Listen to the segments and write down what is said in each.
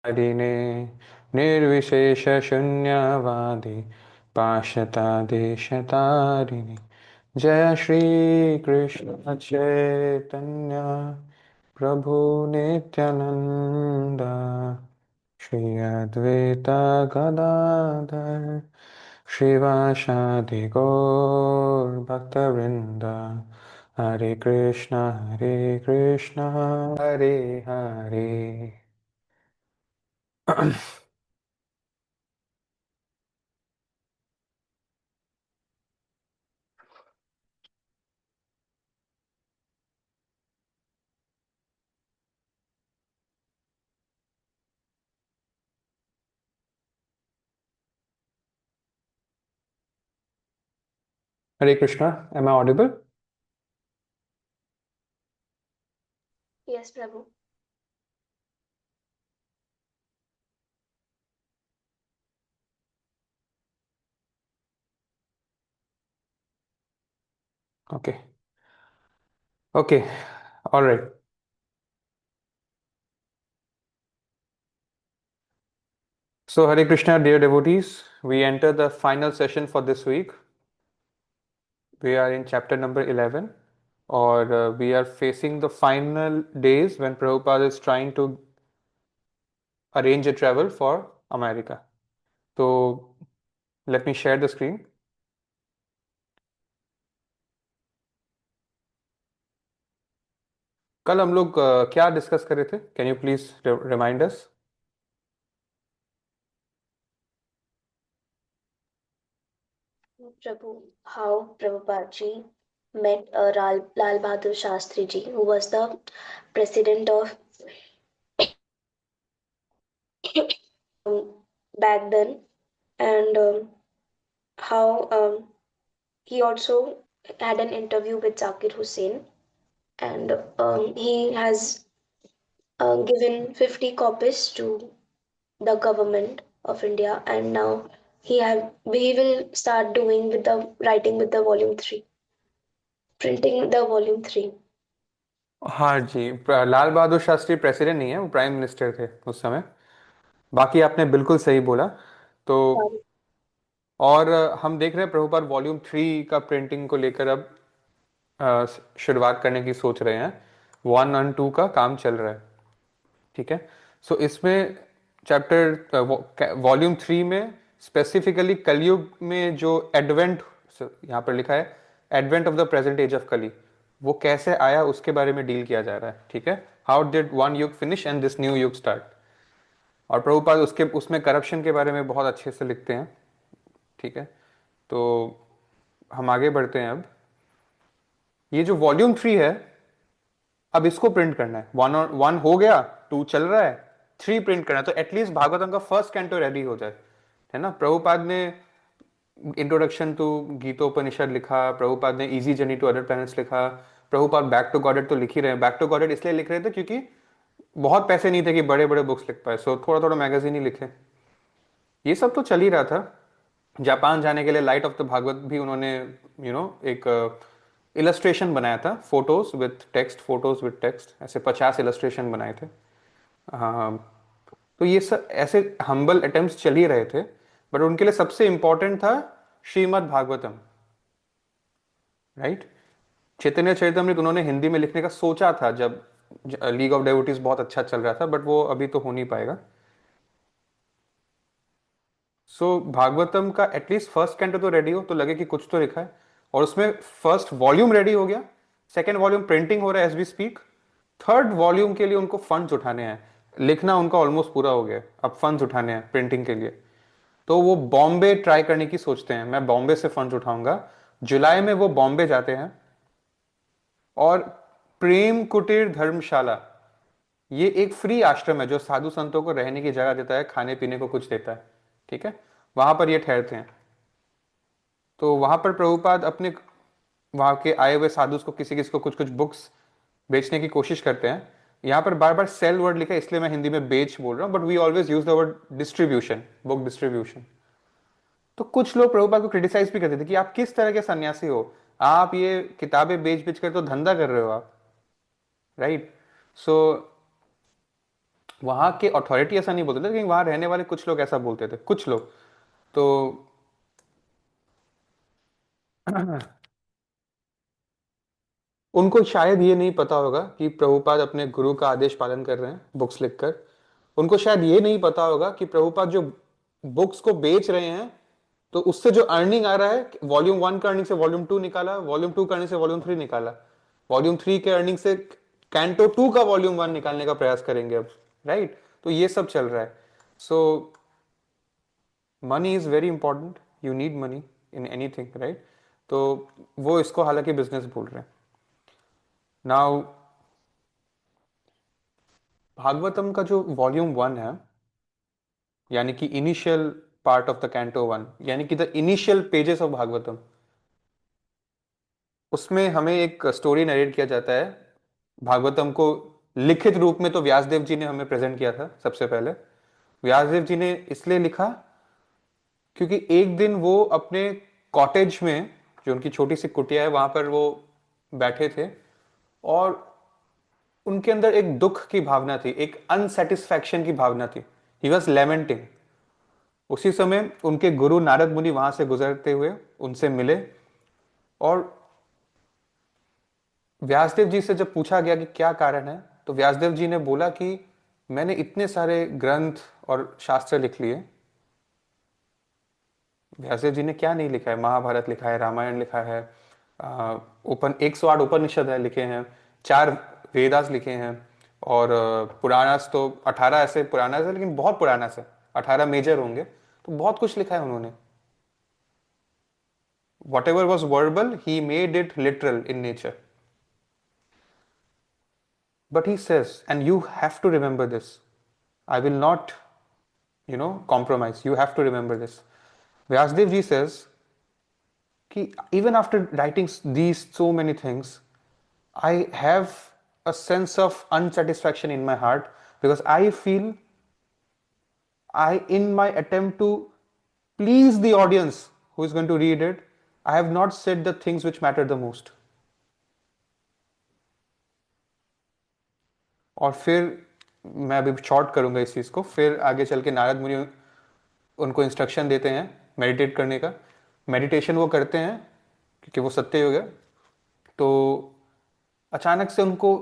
हरिणे निर्विशेषशून्यवादी पाशतादेशतारिणे जय श्री कृष्ण चैतन्य प्रभु नित्यानंद श्री अद्वैत गदाधर श्रीवासादि गौर भक्तवृंद हरे Krishna Hare Hare. Hare Krishna, am I audible? Yes, Prabhu. Okay, okay, all right. So, Hare Krishna, dear devotees, we enter the final session for this week. We are in chapter number 11, or we are facing the final days when Prabhupada is trying to arrange a travel for America. So, let me share the screen. कल हम लोग क्या discuss कर रहे थे? Can you please remind us? Prabhu, how Prabhupada ji met Lal Bahadur Shastri ji, who was the president of um, back then, and how he also had an interview with Zakir Hussain, and he has given 50 copies to the government of India, and now he will start doing with the writing with the volume 3, printing the volume 3. हाँ जी, Lal Bahadur Shastri president नहीं है, वो prime minister थे उस समय। बाकी आपने बिल्कुल सही बोला। तो और हम देख रहे हैं प्रभुपाद वॉल्यूम 3 का प्रिंटिंग को लेकर अब शुरुआत करने की सोच रहे हैं। 1 और 2 का काम चल रहा है, ठीक है। सो इसमें चैप्टर वॉल्यूम 3 में स्पेसिफिकली कलयुग में जो एडवेंट, यहाँ पर लिखा है advent of the present age of Kali, वो कैसे आया उसके बारे में डील किया जा रहा है, ठीक है। हाउ डिड वन युग फिनिश एंड दिस न्यू युग स्टार्ट। और प्रभुपाद उसके उसमें करप्शन के बारे में बहुत अच्छे से लिखते हैं, ठीक है। तो हम आगे बढ़ते हैं अब। ये जो वॉल्यूम 3 है, अब इसको प्रिंट करना है। 1 हो गया, 2 चल रहा है, 3 प्रिंट करना है। तो एटलीस्ट भागवतम का फर्स्ट कैंटो रेडी हो जाए, है ना। प्रभुपाद ने इंट्रोडक्शन टू गीतोपनिषद लिखा, प्रभुपाद ने easy journey to other planets लिखा, प्रभुपाद बैक टू गॉडेड तो लिख ही रहे हैं। बैक टू गॉडेड इसलिए लिख रहे थे क्योंकि बहुत पैसे नहीं थे कि बड़े बड़े बुक्स लिख पाए, सो थोड़ा थोड़ा मैगजीन ही लिखे। ये सब तो चल ही रहा था। जापान जाने के लिए लाइट ऑफ द भागवत भी उन्होंने एक इलस्ट्रेशन बनाया था, फोटोज विथ टेक्स्ट, ऐसे 50 इलस्ट्रेशन बनाए थे। हाँ, तो ये सब ऐसे हम्बल अटेम्प्ट्स चल ही रहे थे, बट उनके लिए सबसे इंपॉर्टेंट था श्रीमद् भागवतम, राइट। चैतन्य चरितमृत उन्होंने हिंदी में लिखने का सोचा था जब लीग ऑफ डेवोटीज बहुत अच्छा चल रहा था, बट वो अभी तो हो नहीं पाएगा। भागवतम का एटलीस्ट फर्स्ट कैंटो तो रेडी हो तो लगे कि कुछ तो लिखा है। और उसमें फर्स्ट वॉल्यूम रेडी हो गया, सेकेंड वॉल्यूम प्रिंटिंग हो रहा है as we speak, third volume के लिए उनको फंड्स उठाने हैं। लिखना उनका ऑलमोस्ट पूरा हो गया, अब फंड्स उठाने हैं प्रिंटिंग के लिए। तो वो बॉम्बे ट्राई करने की सोचते हैं, मैं बॉम्बे से फंड्स उठाऊंगा। जुलाई में वो बॉम्बे जाते हैं, और प्रेम कुटीर धर्मशाला, ये एक फ्री आश्रम है जो साधु संतों को रहने की जगह देता है, खाने पीने को कुछ देता है, ठीक है। वहां पर ये ठहरते हैं। तो वहां पर प्रभुपाद अपने वहां के आए हुए साधु को किसी किसी को कुछ कुछ बुक्स बेचने की कोशिश करते हैं। यहाँ पर बार बार सेल वर्ड लिखा है, इसलिए मैं हिंदी में बेच बोल रहा हूँ, but we always use the word distribution, book distribution. तो कुछ लोग प्रभुपाद को क्रिटिसाइज भी करते थे कि आप किस तरह के सन्यासी हो, आप ये किताबें बेच बेच कर तो धंधा कर रहे हो आप, राइट। सो वहाँ के अथॉरिटी ऐसा नहीं बोलते थे, लेकिन वहाँ रहने वाले कुछ लोग ऐसा बोलते थे, कुछ लोग। तो उनको शायद ये नहीं पता होगा कि प्रभुपाद अपने गुरु का आदेश पालन कर रहे हैं बुक्स लिखकर। उनको शायद ये नहीं पता होगा कि प्रभुपाद जो बुक्स को बेच रहे हैं, तो उससे जो अर्निंग आ रहा है, वॉल्यूम 1 का अर्निंग से वॉल्यूम 2 निकाला, वॉल्यूम 2 का अर्निंग से वॉल्यूम 3 निकाला, वॉल्यूम 3 के अर्निंग से कैंटो 2 का वॉल्यूम 1 निकालने का प्रयास करेंगे अब। राइट? तो ये सब चल रहा है। So money is very important, you need money in anything, right? तो वो इसको हालांकि बिजनेस बोल रहे हैं। नाउ भागवतम का जो वॉल्यूम 1 है, यानी कि initial part of the canto 1, यानी कि the initial pages of Bhagavatam, उसमें हमें एक स्टोरी नरेट किया जाता है। भागवतम को लिखित रूप में तो व्यासदेव जी ने हमें प्रेजेंट किया था सबसे पहले। व्यासदेव जी ने इसलिए लिखा क्योंकि एक दिन वो अपने कॉटेज में, जो उनकी छोटी सी कुटिया है, वहां पर वो बैठे थे, और उनके अंदर एक दुख की भावना थी, एक अनसेटिस्फैक्शन की भावना थी। He was lamenting. उसी समय उनके गुरु नारद मुनि वहां से गुजरते हुए उनसे मिले, और व्यासदेव जी से जब पूछा गया कि क्या कारण है, तो व्यासदेव जी ने बोला कि मैंने इतने सारे ग्रंथ और शास्त्र लिख लिए। व्यासदेव जी ने क्या नहीं लिखा है? महाभारत लिखा है, रामायण लिखा है, उपन 108 उपनिषद है लिखे हैं, 4 वेदास लिखे हैं, और पुराणास तो 18 ऐसे पुराणास है, लेकिन बहुत पुराना से 18 मेजर होंगे। तो बहुत कुछ लिखा है उन्होंने। Whatever was verbal, he made it literal in nature. But he says, and you have to remember this, I will not, compromise. You have to remember this. Vyasdev ji says, कि even after writing these so many things, I have a sense of unsatisfaction in my heart, because I feel in my attempt to please the audience who is going to read it, I have not said the things which matter the most. और फिर मैं अभी short करूंगा इस चीज़ को, फिर आगे चल के नारद मुनि उनको इंस्ट्रक्शन देते हैं मेडिटेट करने का। मेडिटेशन वो करते हैं क्योंकि वो सत्य युग है। तो अचानक से उनको,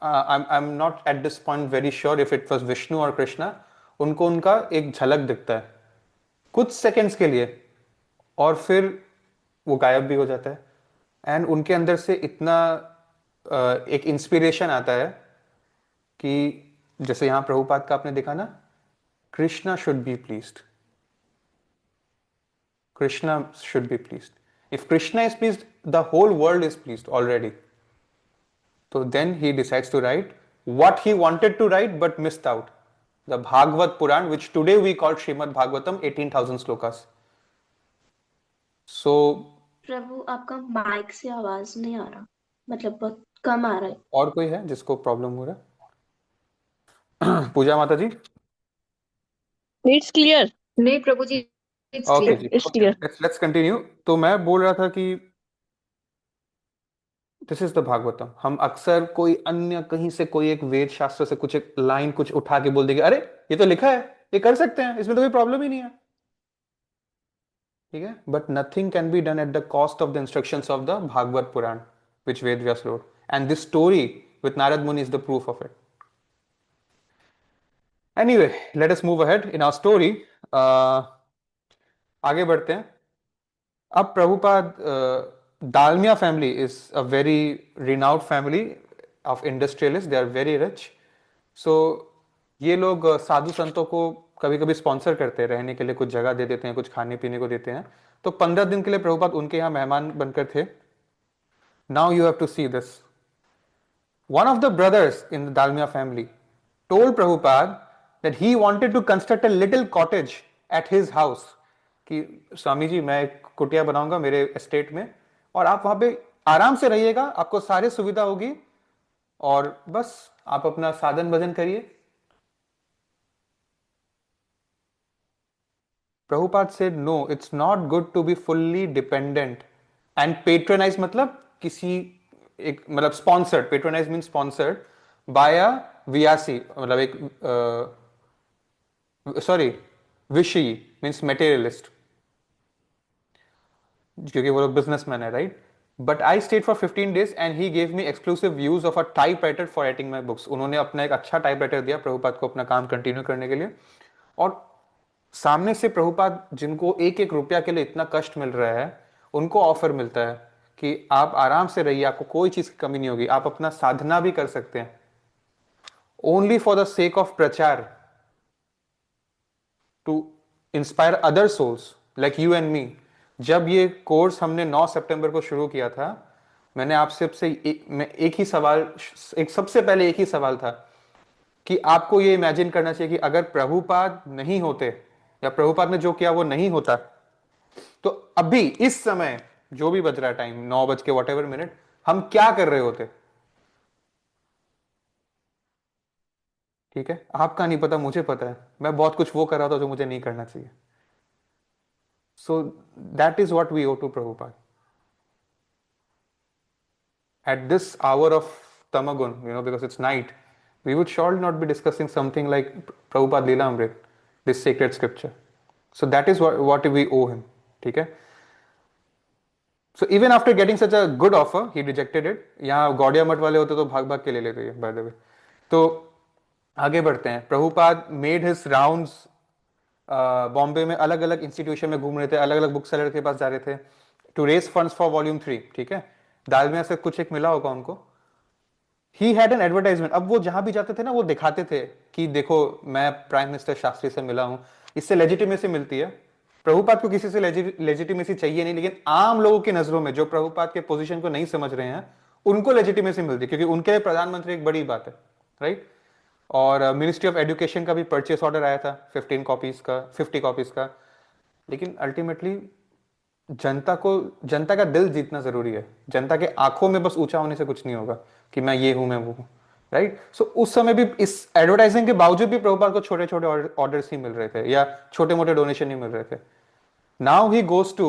I am not at this point very sure if it was Vishnu और कृष्णा, उनको उनका एक झलक दिखता है कुछ सेकेंड्स के लिए, और फिर वो गायब भी हो जाता है। एंड उनके अंदर से इतना एक इंस्पिरेशन आता है कि जैसे यहां प्रभुपाद का आपने देखा ना, Krishna should be pleased, Krishna should be pleased, if Krishna is pleased the whole world is pleased already. तो then he decides to write what he wanted to write but missed out, the Bhagavad Puran, which today we call Srimad Bhagavatam, 18,000 slokas. So प्रभु आपका mic से आवाज नहीं आ रहा, मतलब बहुत कम आ रहा है। और कोई है जिसको प्रॉब्लम हो रहा है? पूजा माता जी। It's clear. नहीं Prabhu ji, it's okay clear. जी, it's okay, clear. Let's continue. तो मैं बोल रहा था कि दिस इज द भागवतम। हम अक्सर कोई अन्य कहीं से कोई एक वेद शास्त्र से कुछ एक लाइन कुछ उठा के बोल देंगे, अरे ये तो लिखा है, ये कर सकते हैं, इसमें तो कोई प्रॉब्लम ही नहीं है। ठीक है, but nothing can be done at the cost of the instructions of the Bhagavata Purana which Ved Vyas wrote, and this story with Narad Muni is the proof of it. Anyway, let us move ahead in our story. आगे बढ़ते हैं। अब Prabhupada, Dalmia family is a very renowned family of industrialist, they are very rich. So ये लोग साधु संतों को कभी कभी स्पॉन्सर करते हैं, रहने के लिए कुछ जगह दे देते हैं, कुछ खाने पीने को देते हैं। तो 15 दिन के लिए प्रभुपाद उनके यहाँ मेहमान बनकर थे। Now you have to see this. One of the brothers in the Dalmia family told Prabhupada that he wanted to construct a little cottage at his house, कि स्वामी जी मैं एक कुटिया बनाऊंगा मेरे एस्टेट में, और आप वहां पे आराम से रहिएगा, आपको सारी सुविधा होगी, और बस आप अपना साधन भजन करिए। Prabhupada said no, it's not good to be fully dependent and patronize, मतलब किसी एक, मतलब sponsored, patronize mean sponsored by a वियासी मतलब एक सॉरी विशी मीन्स मेटेरियलिस्ट, क्योंकि वो लोग बिजनेसमैन है, right. But I stayed for 15 days and he gave me exclusive use of a type writer for writing my books. उन्होंने अपना एक अच्छा टाइप राइटर दिया प्रभुपाद को अपना काम कंटिन्यू करने के लिए। और सामने से प्रभुपाद जिनको एक एक रुपया के लिए इतना कष्ट मिल रहा है, उनको ऑफर मिलता है कि आप आराम से रहिए, आपको कोई चीज की कमी नहीं होगी, आप अपना साधना भी कर सकते हैं, only for the sake of prachar, to inspire other souls like you and me. जब ये कोर्स हमने 9 सितंबर को शुरू किया था, मैंने आपसे मैं एक ही सवाल, एक सबसे पहले एक ही सवाल था कि आपको ये इमेजिन करना चाहिए कि अगर प्रभुपाद नहीं होते या प्रभुपाद ने जो किया वो नहीं होता, तो अभी इस समय जो भी बज रहा है टाइम, 9 बज के मिनट, हम क्या कर रहे होते। ठीक है, आपका नहीं पता, मुझे पता है, मैं बहुत कुछ वो कर रहा था जो मुझे नहीं करना चाहिए। So that is what we owe to Prabhupada at this hour of Tamagun, because it's night. We would surely not be discussing something like Prabhupada Leela Amrit, this sacred scripture. So that is what we owe him. Okay? So even after getting such a good offer, he rejected it. यहाँ गौड़िया मठ वाले होते तो भाग भाग के ले लेते हैं, by the way. तो आगे बढ़ते हैं। Prabhupada made his rounds, Bombay में अलग अलग इंस्टीट्यूशन में घूम रहे थे, अलग अलग बुक सेलर के पास जा रहे थे to raise funds for volume 3। ठीक है, दालमिया से कुछ एक मिला होगा उनको। He had an advertisement. अब वो जहां भी जाते थे ना, वो दिखाते थे कि देखो मैं प्राइम मिनिस्टर शास्त्री से मिला हूं, इससे लेजिटिमेसी मिलती है। प्रभुपाद को किसी से लेजिटिमेसी चाहिए नहीं, लेकिन आम लोगों की नजरों में जो प्रभुपाद के पोजीशन को नहीं समझ रहे हैं, उनको लेजिटिमेसी मिलती है, क्योंकि उनके लिए प्रधानमंत्री एक बड़ी बात है, राइट। और मिनिस्ट्री ऑफ एजुकेशन का भी परचेस ऑर्डर आया था 15 कॉपीज का, 50 कॉपीज का। लेकिन अल्टीमेटली जनता को, जनता का दिल जीतना जरूरी है। जनता के आंखों में बस ऊंचा होने से कुछ नहीं होगा कि मैं ये हूं, मैं वो हूं, राइट। सो उस समय भी इस एडवर्टाइजिंग के बावजूद भी प्रभुपाद को छोटे छोटे ऑर्डर्स ही मिल रहे थे या छोटे मोटे डोनेशन ही मिल रहे थे। नाउ ही गोज टू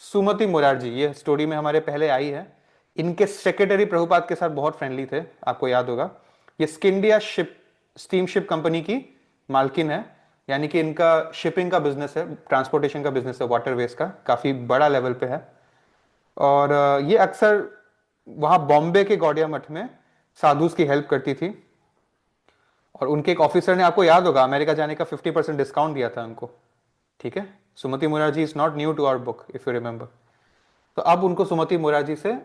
सुमति मोरारजी। ये स्टोरी में हमारे पहले आई है। इनके सेक्रेटरी प्रभुपाद के साथ बहुत फ्रेंडली थे, आपको याद होगा। ये स्किंडिया शिप, स्टीमशिप कंपनी की मालकिन है, यानी कि इनका शिपिंग का बिजनेस है, ट्रांसपोर्टेशन का बिजनेस है, वाटरवेज का काफी बड़ा लेवल पे है। और ये अक्सर वहां बॉम्बे के गौड़िया मठ में साधुस की हेल्प करती थी। और उनके एक ऑफिसर ने, आपको याद होगा, अमेरिका जाने का 50% डिस्काउंट दिया था उनको। ठीक है, Sumati Murarji is not new to our book if you remember. तो अब उनको सुमति मुरारजी से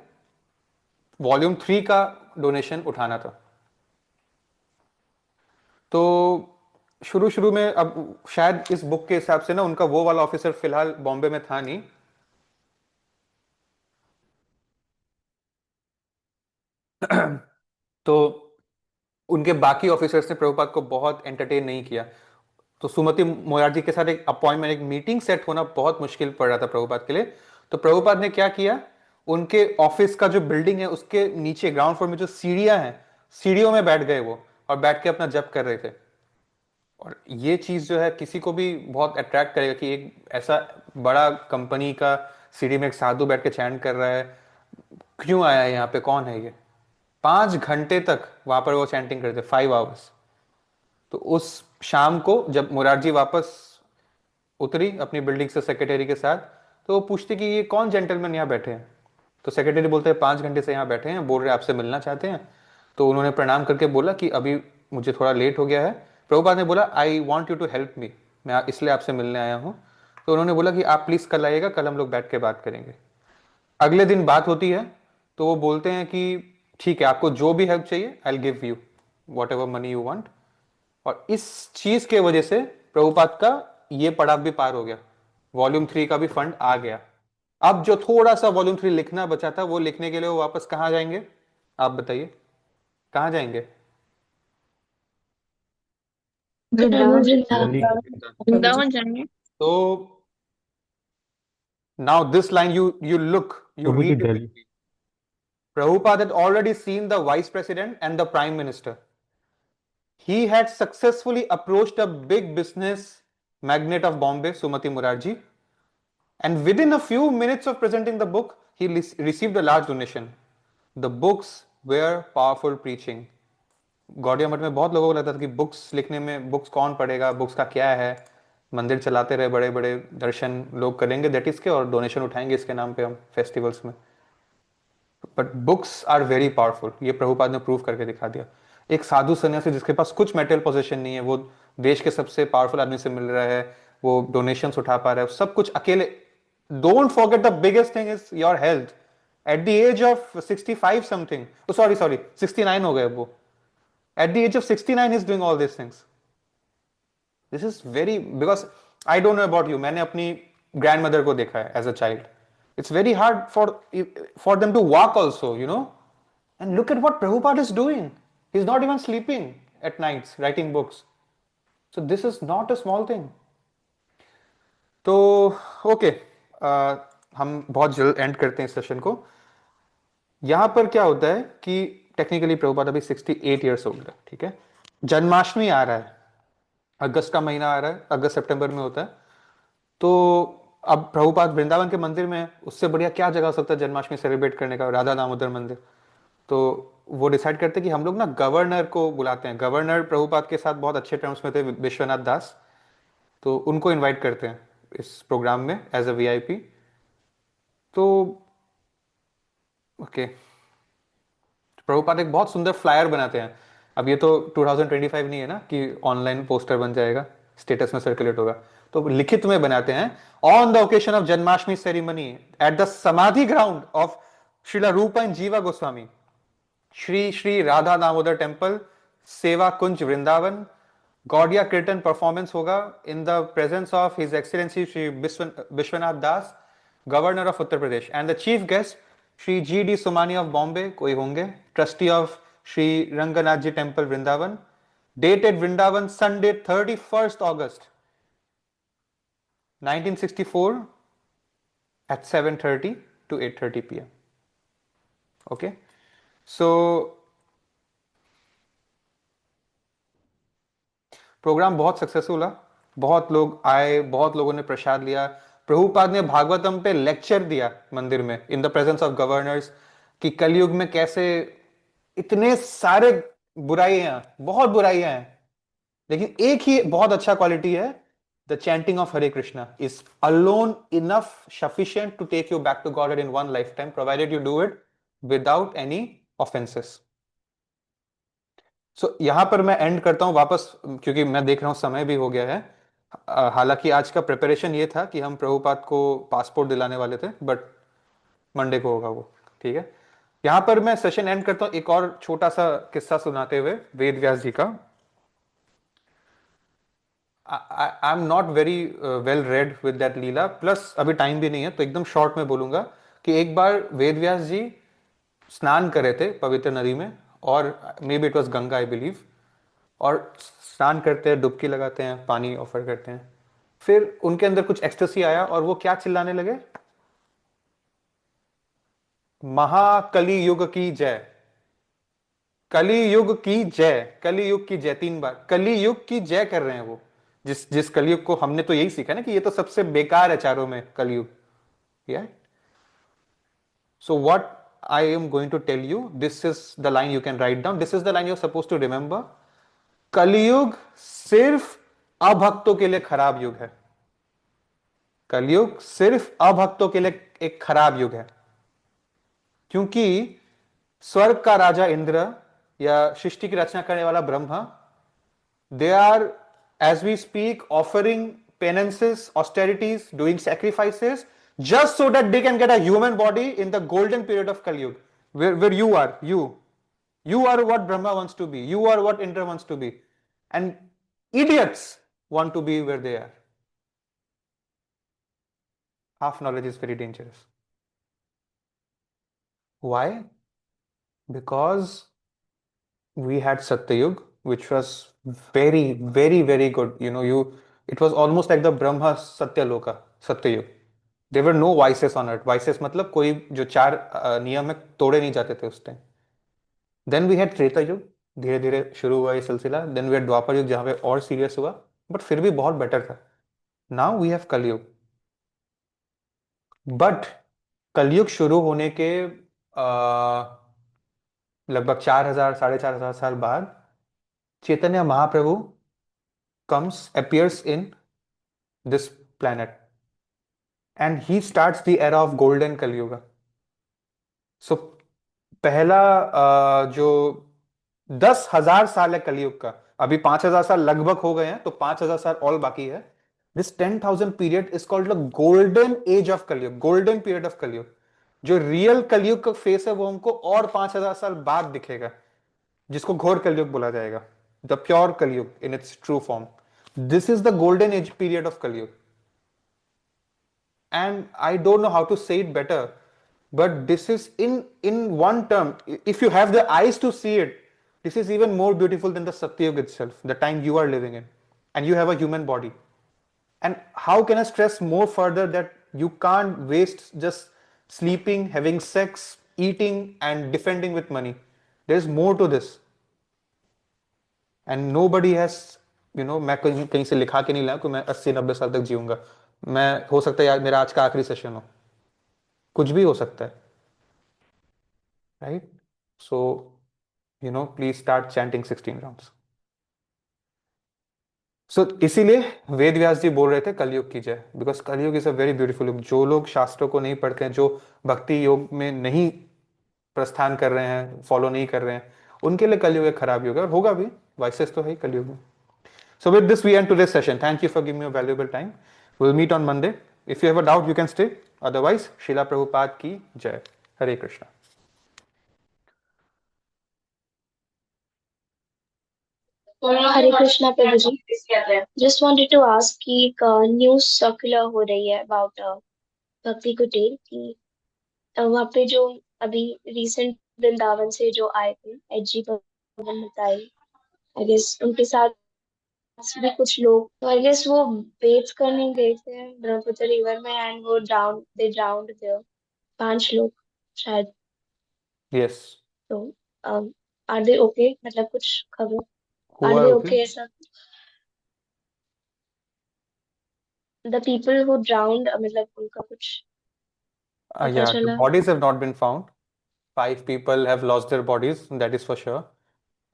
वॉल्यूम 3 का डोनेशन उठाना था। तो शुरू शुरू में, अब शायद इस बुक के हिसाब से ना, उनका वो वाला ऑफिसर फिलहाल बॉम्बे में था नहीं। तो उनके बाकी ऑफिसर्स ने प्रभुपाद को बहुत एंटरटेन नहीं किया। तो सुमति मोरारजी के साथ एक अपॉइंटमेंट, एक मीटिंग सेट होना बहुत मुश्किल पड़ रहा था प्रभुपाद के लिए। तो प्रभुपाद ने क्या किया, उनके ऑफिस का जो बिल्डिंग है उसके नीचे ग्राउंड फ्लोर में जो सीढ़ियां हैं, सीढ़ियों में बैठ गए वो, और बैठ के अपना जप कर रहे थे। और ये चीज जो है किसी को भी बहुत अट्रैक्ट करेगा कि एक ऐसा बड़ा कंपनी का सीढ़ी में एक साधु बैठ के चैंट कर रहा है, क्यों आया है यहाँ पे, कौन है ये। 5 घंटे तक वहां पर वो चैंटिंग करते, 5 आवर्स। तो उस शाम को जब मुरारजी वापस उतरी अपनी बिल्डिंग से सेक्रेटरी के साथ, तो वो पूछती कि ये कौन जेंटलमैन यहाँ बैठे हैं। तो सेक्रेटरी बोलते हैं 5 घंटे से यहाँ बैठे हैं, बोल रहे आपसे मिलना चाहते हैं। तो उन्होंने प्रणाम करके बोला कि अभी मुझे थोड़ा लेट हो गया है। प्रभुपाद ने बोला I want you to help me, मैं इसलिए आपसे मिलने आया हूँ। तो उन्होंने बोला कि आप प्लीज कल आइएगा, कल हम लोग बैठ के बात करेंगे। अगले दिन बात होती है। तो वो बोलते हैं कि ठीक है, आपको जो भी हेल्प चाहिए I will give you what ever money you want. और इस चीज के वजह से प्रभुपाद का ये पड़ाव भी पार हो गया, वॉल्यूम 3 का भी फंड आ गया। अब जो थोड़ा सा वॉल्यूम 3 लिखना बचा था, वो लिखने के लिए वो वापस कहां जाएंगे, आप बताइए कहां जाएंगे। वृंदावन। दिल्ली। वृंदावन जाएंगे। तो now this line you look, you prabhu ji read Delhi. It. Prabhupada had already seen the vice president and the prime minister. He had successfully approached a big business magnate of Bombay, Sumati Murarji, and within a few minutes of presenting the book, he received a large donation. The books were powerful preaching. Gaudiya मठ में बहुत लोगों को लगता था कि books लिखने में, बुक्स कौन पढ़ेगा, बुक्स का क्या है, मंदिर चलाते रहे, बड़े बड़े दर्शन लोग करेंगे दैट इसके, और डोनेशन उठाएंगे इसके नाम पे हम फेस्टिवल्स में। But books are very powerful, ये प्रभुपाद ने प्रूव करके दिखा दिया। एक साधु सन्यासी जिसके पास कुछ मेटेरियल पोजीशन नहीं है, वो देश के सबसे पावरफुल आदमी से मिल रहा है, वो डोनेशंस उठा पा रहा है, सब कुछ अकेले। Don't forget the biggest thing is your health. At the age of 65 something, sorry sorry 69 हो गए वो, at the age of 69 is doing all this things. This is very, because I don't know about you, मैंने अपनी grandmother को देखा है as a child. It's very hard for them to walk also, you know. And look at what Prabhupada is doing, he is not even sleeping at nights writing books. So this is not a small thing. तो okay, हम बहुत जल्द and करते हैं इस session को। यहां पर क्या होता है कि टेक्निकली प्रभुपाद अभी 68 ईयर्स ओल्ड है, ठीक है। जन्माष्टमी आ रहा है, अगस्त का महीना आ रहा है, अगस्त सितंबर में होता है। तो अब प्रभुपाद वृंदावन के मंदिर में है, उससे बढ़िया क्या जगह हो सकता है जन्माष्टमी सेलिब्रेट करने का, राधा दामोदर मंदिर। तो वो डिसाइड करते हैं कि हम लोग ना गवर्नर को बुलाते हैं। गवर्नर प्रभुपाद के साथ बहुत अच्छे टर्म्स में थे, विश्वनाथ दास, तो उनको इनवाइट करते हैं इस प्रोग्राम में एज अ वीआईपी। तो ओके, प्रभुपाद एक बहुत सुंदर फ्लायर बनाते हैं। अब ये तो 2025 नहीं है ना कि ऑनलाइन पोस्टर बन जाएगा, स्टेटस में सर्कुलेट होगा। तो लिखित में बनाते हैं, on the occasion of Janmashtami ceremony at the samadhi ground of Srila Rupa and Jiva Goswami, Shri Shri Radha Damodar temple, Seva Kunj Vrindavan, Gaudiya kirtan performance होगा in the presence of his excellency Shri Vishwanath Das, governor of Uttar Pradesh, and the chief guest Shri G D Somani of Bombay, कोई होंगे, trustee of Shri Ranganath ji temple Vrindavan, dated Vrindavan Sunday 31st August 1964 at 7:30 to 8:30 p.m. Okay, so programme बहुत successful हुआ, बहुत लोग आए, बहुत लोगों ने प्रसाद लिया। प्रभुपाद ने भागवतम पे लेक्चर दिया मंदिर में इन द प्रेजेंस ऑफ गवर्नर्स, कि कलयुग में कैसे इतने सारे बुराइयां, बहुत बुराइयां हैं, लेकिन एक ही बहुत अच्छा क्वालिटी है, the chanting of Hare Krishna is alone enough sufficient to take you back to God in one life time, provided you do it without any offences. So यहां पर मैं एंड करता हूं वापस, क्योंकि मैं देख रहा हूं समय भी हो गया है। हालांकि आज का प्रिपरेशन ये था कि हम प्रभुपाद को पासपोर्ट दिलाने वाले थे, बट मंडे को होगा वो, ठीक है। यहां पर मैं सेशन एंड करता हूं एक और छोटा सा किस्सा सुनाते हुए वेद व्यास जी का। I am not very well read with that Leela, plus अभी टाइम भी नहीं है, तो एकदम शॉर्ट में बोलूंगा कि एक बार वेद व्यास जी स्नान कर रहे थे पवित्र नदी में, और may be it was Ganga I believe, और स्नान करते हैं, डुबकी लगाते हैं, पानी ऑफर करते हैं। फिर उनके अंदर कुछ एक्सटेसी आया और वो क्या चिल्लाने लगे, महाकली युग की जय, कली युग की जय, कली युग की जय, 3 बार कली युग की जय कर रहे हैं वो। जिस जिस कलयुग को हमने तो यही सीखा ना कि ये तो सबसे बेकार है चारों में कलयुग, या। So what I am going to tell you, this is the line you can write down, this is the line you are suppose to remember. Kalyug सिर्फ अभक्तों के लिए खराब युग है, कलयुग सिर्फ अभक्तों के लिए एक खराब युग है, क्योंकि स्वर्ग का राजा इंद्र या सृष्टि की रचना करने वाला Brahma, they are as we speak offering penances, austerities, doing sacrifices, just so that they can get a human body in the golden period of Kali Yuga, where you are, you are what Brahma wants to be, you are what Indra wants to be, and idiots want to be where they are. Half knowledge is very dangerous. Why? Because we had Satyayug, which was very, very, very good. You know, it was almost like the Brahma Satyaloka, Satyayug. There were no vices on earth. Vices मतलब कोई जो चार नियम है तोड़े नहीं जाते थे उस time. Then we had Treta Yuga, धीरे धीरे शुरू हुआ ये सिलसिला। देन वी हैड द्वापर युग जहां पे और सीरियस हुआ, बट फिर भी बहुत बेटर था। नाउ वी हैव कलयुग, बट कलयुग शुरू होने के लगभग 4,000 साढ़े 4,000 साल बाद Chaitanya Mahaprabhu appears in this planet, and he starts the era of golden Kali Yuga. So पहला जो 10,000 साल है कलयुग का, अभी 5,000 साल लगभग हो गए हैं, तो 5,000 साल और बाकी है. This 10,000 period is called the golden age of कलयुग, गोल्डन पीरियड ऑफ कलयुग. जो रियल कलयुग का फेस है वो हमको और 5,000 साल बाद दिखेगा, जिसको घोर कलयुग बोला जाएगा, द प्योर कलयुग in its true form. This is the golden age period of कलयुग. And I don't know how to say it better, but this is in one term. If you have the eyes to see it, this is even more beautiful than the Satyug itself, the time you are living in, and you have a human body. And how can I stress more further that you can't waste just sleeping, having sex, eating, and defending with money. There's more to this. And nobody has, मैं कहीं कहीं से लिखा के नहीं लाया कि मैं 80-90 साल तक जीऊंगा. मैं, हो सकता है यार मेरा आज का आखिरी सेशन हो, कुछ भी हो सकता है, right? So please start chanting 16 rounds. So इसीलिए वेद व्यास जी बोल रहे थे कलयुग की जय, बिकॉज कलयुग इज अ वेरी ब्यूटीफुल युग. जो लोग शास्त्रों को नहीं पढ़ते हैं, जो भक्ति योग में नहीं प्रस्थान कर रहे हैं, फॉलो नहीं कर रहे हैं, उनके लिए कलयुग एक खराब युग है, और होगा भी. वाइसेस तो है ही कलयुग में. So with this, we end today's session. Thank you for giving me your valuable time. We'll meet on Monday. If you have a doubt, you can stay. Otherwise, Srila Prabhupada ki jai. Hare Krishna. Hare Krishna prabhu ji. Just wanted to ask कि एक news circular हो रही है about भक्ति कुटीर की. वहाँ पे जो अभी रिसेंट वृंदावन से जो आए थे एच जी पवन बताई, आई गेस उनके साथ भी कुछ लोग, तो आई गेस वो बेथ करने गए थे ब्रह्मपुत्र रिवर में, एंड वो ड्राउंड देयर 5 लोग शायद. Yes. तो आर दे ओके, मतलब कुछ खबर, Who are are they okay? Okay ऐसा? द पीपल हु ड्राउंड, मतलब उनका कुछ पता Yeah, the चला? bodies have not been found. 5 people have lost their bodies, that is for sure.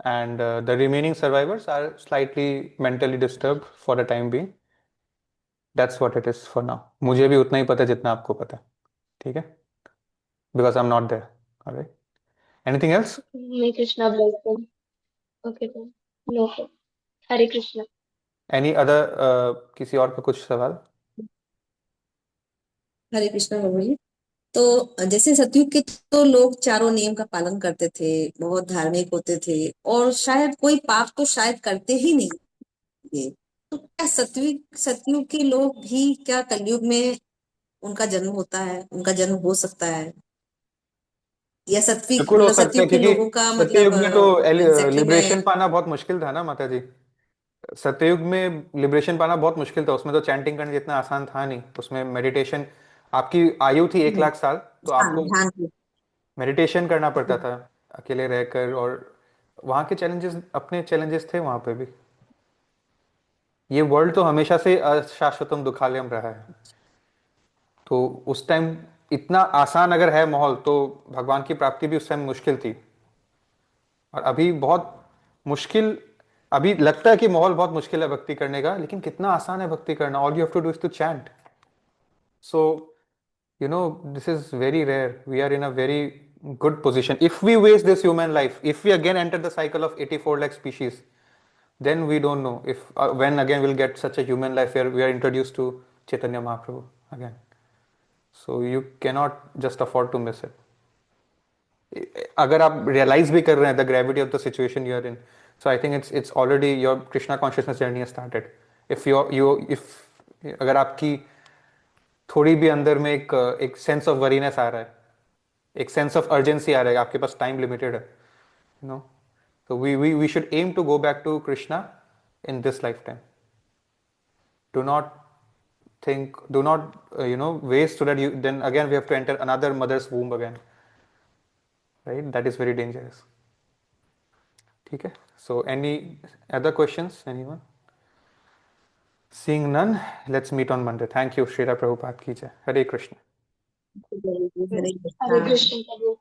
And the remaining survivors are slightly mentally disturbed for the time being. That's what it is for now. मुझे भी उतना ही पता है जितना आपको पता है. ठीक है? Because I'm not there. Alright. Anything else? May Krishna bless them. Okay, then. No, sir. Hare Krishna. Any other किसी और का कुछ सवाल? हरे कृष्णा बाबू जी. तो जैसे सतयुग के तो लोग चारों नियम का पालन करते थे, बहुत धार्मिक होते थे, और शायद कोई पाप तो शायद करते ही नहीं थे. तो क्या सतयुग सतयुग के लोग भी क्या कलयुग में उनका जन्म होता है, उनका जन्म हो सकता है, या सत्विक बिल्कुल हो मतलब सकता है, सतयुग के क्योंकि लोगों का सत्ययुग मतलब में तो एग्जैक्टली लिबरेशन में. पाना बहुत मुश्किल था ना माता जी. सत्ययुग में लिबरेशन पाना बहुत मुश्किल था. उसमें तो चैंटिंग करना जितना आसान था नहीं. उसमें मेडिटेशन, आपकी आयु थी 1 लाख साल, तो ध्यान आपको ध्यान की. मेडिटेशन करना पड़ता था अकेले रहकर. और वहाँ के चैलेंजेस, अपने चैलेंजेस थे वहाँ पे भी. ये वर्ल्ड तो हमेशा से अशाश्वतम दुखालयम रहा है. तो उस टाइम इतना आसान अगर है माहौल, तो भगवान की प्राप्ति भी उस टाइम मुश्किल थी. और अभी बहुत मुश्किल, अभी लगता है कि माहौल बहुत मुश्किल है भक्ति करने का, लेकिन कितना आसान है भक्ति करना. All you have to do is to chant. So this is very rare. We are in a very good position. If we waste this human life, if we again enter the cycle of 84 lakh species, then we don't know if when again we'll get such a human life where we are introduced to Chaitanya Mahaprabhu again. So you cannot just afford to miss it. अगर आप realise भी कर रहे हैं the gravity of the situation you are in, so I think it's already your Krishna consciousness journey started. If you if अगर आपकी थोड़ी भी अंदर में एक सेंस ऑफ वरीनेस आ रहा है, एक सेंस ऑफ अर्जेंसी आ रहा है, आपके पास टाइम लिमिटेड है, no, so we should aim to go back to Krishna in this lifetime. Do not think, do not waste, so that you then again we have to enter another mother's womb again, right? That is very dangerous. ठीक है? So any other questions, anyone? Seeing none, let's meet on Monday. Thank you. Srila Prabhupada ki jai. Hare Krishna. Hare Hare Krishna. Krishna, Prabhu.